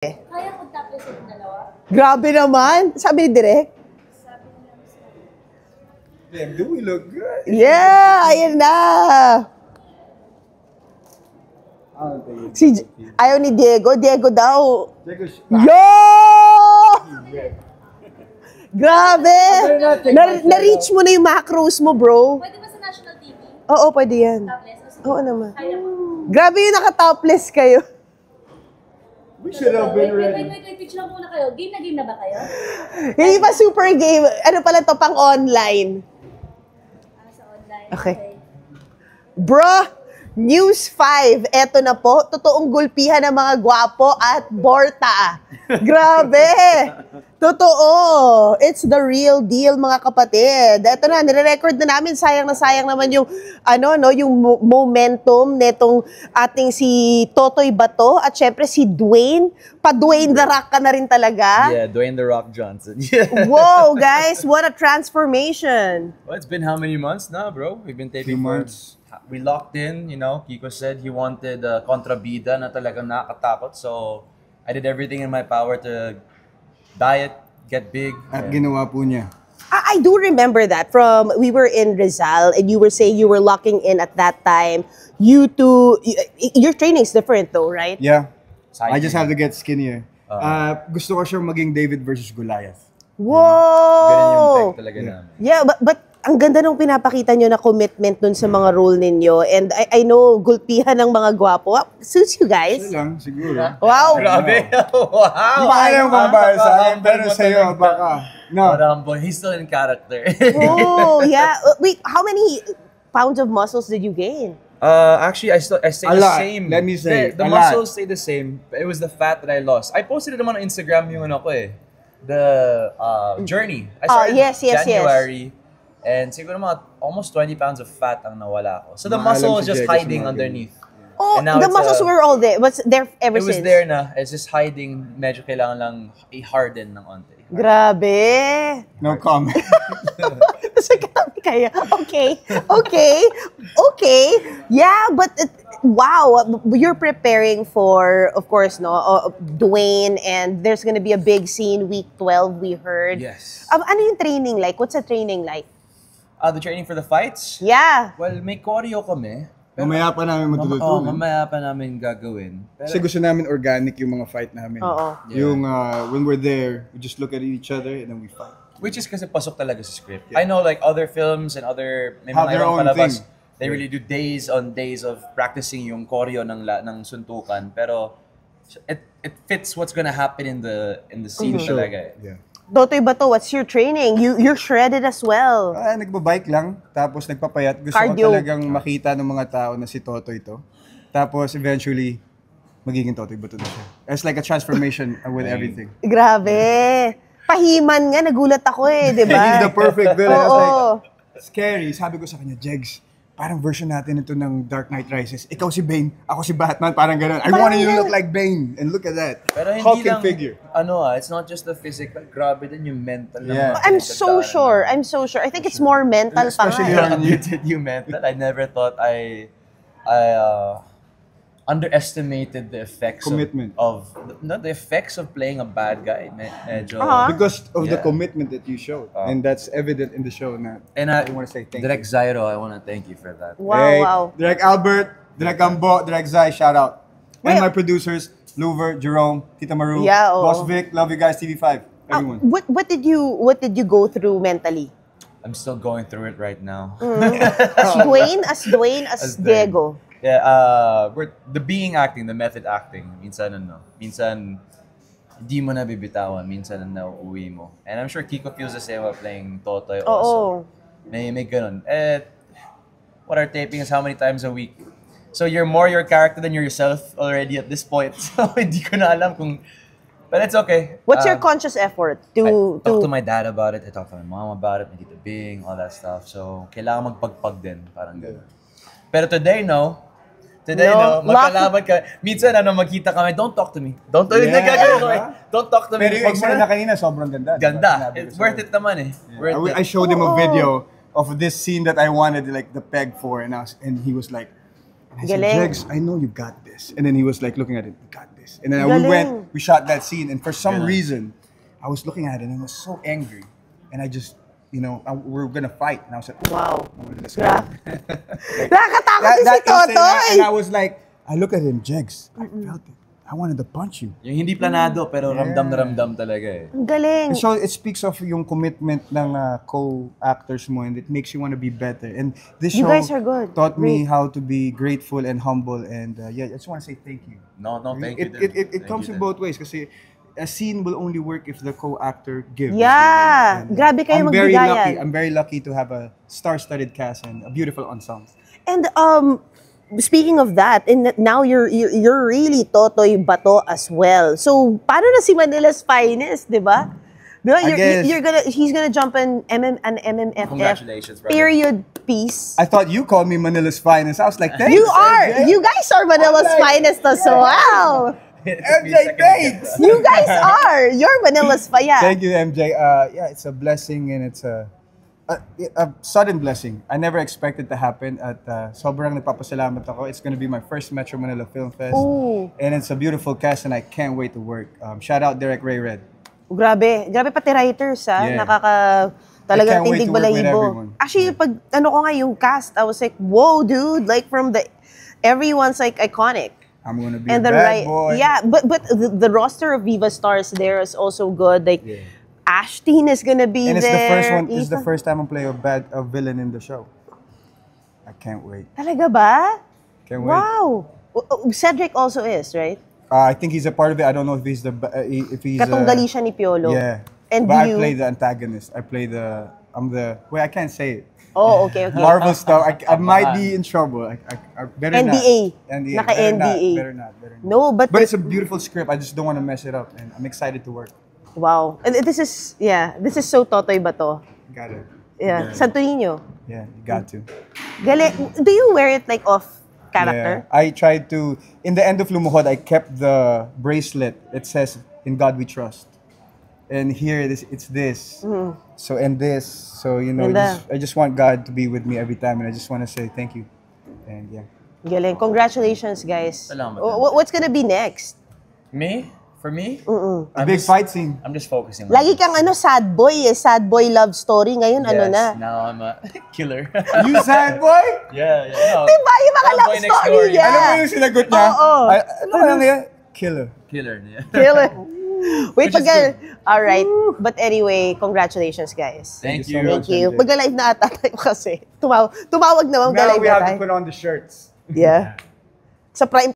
Kaya kung tapos yung dalawa? Grabe naman. Sabi ni Direk. Sabi nila sa... Damn, do we look good? Yeah, ayan na. Ayaw ni Diego. Diego daw. Yo! Grabe! Na-reach mo na yung macros mo, bro. Pwede ba sa national TV? Oo, pwede yan. Topless? Oo naman. Kaya po. Grabe yung naka-topless kayo. We should have been ready. Wait, pitch lang muna kayo. Game na ba kayo? Hindi pa super game. Ano pala to, pang online. Sa online. Okay. Bro, News 5, eto na po. Totoong gulpihan ng mga gwapo at borta. Grabe! Totoo! It's the real deal, mga kapatid. Eto na, nire-record na namin. Sayang na sayang naman yung, yung momentum netong ating si Totoy Bato at syempre si Dwayne. Pa-Dwayne The Rock ka na rin talaga. Yeah, Dwayne The Rock Johnson. Whoa, guys, what a transformation. Well, it's been how many months now, bro? We've been taping Few months. We locked in, Kiko said he wanted kontrabida na talagang nakakatakot. So, I did everything in my power to diet, get big. At ginawa po niya. I do remember that from, we were in Rizal and you were saying you were locking in at that time. Your training is different though, right? Yeah. Cycling. I just have to get skinnier. Gusto ko siyang maging David versus Goliath. Whoa! Ganun yung peg talaga namin. Yeah, but ang ganda nung pinapakita nyo na commitment dun sa mga role ninyo. And I know, gulpihan ng mga gwapo. Suits you guys. Ito lang, siguro. Wow! Grabe! Wow! Paano kung ba sa akin, pero sa'yo, baka. No. But he's still in character. Oh, yeah. Wait, how many pounds of muscles did you gain? Actually, I stay A the lot. same. Let me say, the a lot. muscles stay the same. It was the fat that I lost. I posted it on Instagram yung the journey. I started yes. January. And siguro mga almost 20 pounds of fat ang nawala ko. So the muscle was just hiding underneath. Oh, And now the it's, muscles were all there. Was there ever It was since? there na. It's just hiding. Medyo kailangan lang i-harden ng onte. Grabe. No comment. Kasi kaya, okay. Yeah, but wow, you're preparing for, of course, Dwayne, and there's gonna be a big scene week 12, we heard. Yes. Ano yung training like? What's the training like? The training for the fights? Yeah. Well, may choreo kami. Mamaya pa namin matututunan. Mamaya pa namin gagawin. Kasi gusto namin organic yung mga fight namin. Oo. Yung when we're there, we just look at each other and then we fight. Which is kasi pasok talaga sa script. I know like other films and other may Have mga their ibang own palabas, thing. they really do days on days of practicing yung choreo ng suntukan, pero it fits what's gonna happen in the scene talaga. Yeah. Totoy Bato, what's your training? You're shredded as well. Nagbabike lang, tapos nagpapayat. Gusto Cardio. ko talagang makita ng mga tao na si Totoy ito. Tapos eventually, magiging Totoy Bato na siya. It's like a transformation with everything. Grabe. Pahiman nga, nagulat ako di ba? He's the perfect villain. I was Oo. like, scary. Sabi ko sa kanya, Jegs, parang version natin ito ng Dark Knight Rises. Ikaw si Bane, ako si Batman, parang gano'n. I wanted you to look like Bane. And look at that. Pero hindi Hulking lang figure. It's not just the physical, grabe din yung mental. Yeah. I'm so sure. I think it's more mental pa Especially nga. on You mental. I never thought I underestimated the effects Commitment. of the effects of playing a bad guy. Medyo. Because of the Yeah. commitment that you showed. And that's evident in the show na. And I want to say thank Direk you. Zairo, I want to thank you for that. Wow, Hey, wow. Direk Albert, Direk Gambo, Direk Zai, shout out. Wait. And my producers, Louver, Jerome, Tita Maru, Yeah, oo. Boss Vic, love you guys, TV5, everyone. What did you go through mentally? I'm still going through it right now. As Dwayne, as As Dwayne. Diego. Yeah, the being acting, the method acting. Minsan hindi mo na bibitawan, minsan nauuwi mo. And I'm sure Kiko feels the same while playing Totoy also. May ganun. What our taping is how many times a week? So you're more your character than yourself already at this point. So hindi ko na alam kung... But it's okay. What's your conscious effort I to talked to my dad about it, I talked to my mom about it, my Tita Bing, all that stuff. So kailangan magpagpag din, parang gano'n. Pero today, magkalaban ka. Minsan, magkita kami, don't talk to me. Don't talk to me. Pero yung eksena na kanina, sobrang ganda. Ganda. It's worth it naman eh. Worth it. I showed him a video of this scene that I wanted like the peg for, and he was like, I said, Galing. Jegs, I know you got this. And then he was like looking at it, you got this. weeks. And then we shot that scene, and for some reason, I was looking at it and I was so angry. And I just, we were gonna fight. And I was like, Wow. let's go. Nakakatakot din si Totoy! And I was like, I look at him, Jegs, I felt it. I wanted to punch you. Yung hindi planado, pero ramdam na ramdam talaga eh. Ang galing. And so it speaks of yung commitment ng co-actors mo, and it makes you want to be better. And this You show guys are good. taught me how to be grateful and humble. And I just want to say thank you. No, thank you. It comes in both ways kasi a scene will only work if the co-actor gives. Yeah. And, Grabe kayo magbigayan. I'm very lucky to have a star-studded cast and a beautiful ensemble. And speaking of that, and now you're really Totoy Bato as well. So, paano na si Manila's Finest, di ba? Di ba? He's gonna jump in an MMFF Congratulations, brother. period piece. I thought you called me Manila's Finest. I was like, thanks. You are! MJ. You guys are Manila's I'm like, Finest as well! MJ, thanks! You guys are! You're Manila's Finest. Thank you, MJ. Yeah, it's a blessing, and it's a sudden blessing. I never expected to happen at sobrang nagpapasalamat ako. It's gonna be my first Metro Manila Film Fest. Ooh. And it's a beautiful cast and I can't wait to work. Shout out Derek Ray Red. Grabe pati writers Yeah. talagang I can't wait tindig to work with balahibo. everyone. Actually, pag ko nga yung cast, I was like, whoa, dude, like everyone's like iconic. I'm gonna be And a the bad boy. yeah, but the roster of Viva Stars there is also good. Like Ashteen is gonna be And it's there. the first one. It's the Ethan- first time I'm playing a villain in the show. I can't wait. Talaga ba? Can't wait. Wow. Cedric also is, right? I think he's a part of it. I don't know if he's Katunggali siya ni Piolo. Yeah. And but you- I play the antagonist. I can't say it. Oh, okay. Marvel stuff. I might be in trouble. I better NDA. not. NDA. Naka-NDA. Better not. No, but But it's a beautiful script. I just don't want to mess it up, and I'm excited to work. wow. And this is so Totoy Bato. Got it. Yeah. Santo Niño. Yeah, you got to. Galing. Do you wear it like off character? Yeah. I tried to. In the end of Lumuhod, I kept the bracelet. It says, "In God We Trust." And here, it's this. So, and this. So, Ganda. I just want God to be with me every time. And I just want to say thank you. And yeah. Galing. Congratulations, guys. Salamat. What's gonna be next? Me? For me? A big fight scene. I'm just focusing on Lagi kang sad boy eh. Sad boy love story. Ngayon, ano Yes, na? now I'm a killer. You sad boy? yeah. No. Diba? Yung mga Sad love boy next story door, niya. Alam mo yung sinagot niya? Oo. Ano ka lang yan? Killer. Killer niya. Kill it. Wait, Which is all right. But anyway, congratulations, guys. Thank so you. much. Thank you. MJ. Mag-live na ata tayo kasi. Tumawag naman. Now Mag-live we na have tayo. to put on the shirts. Yeah. Sa prime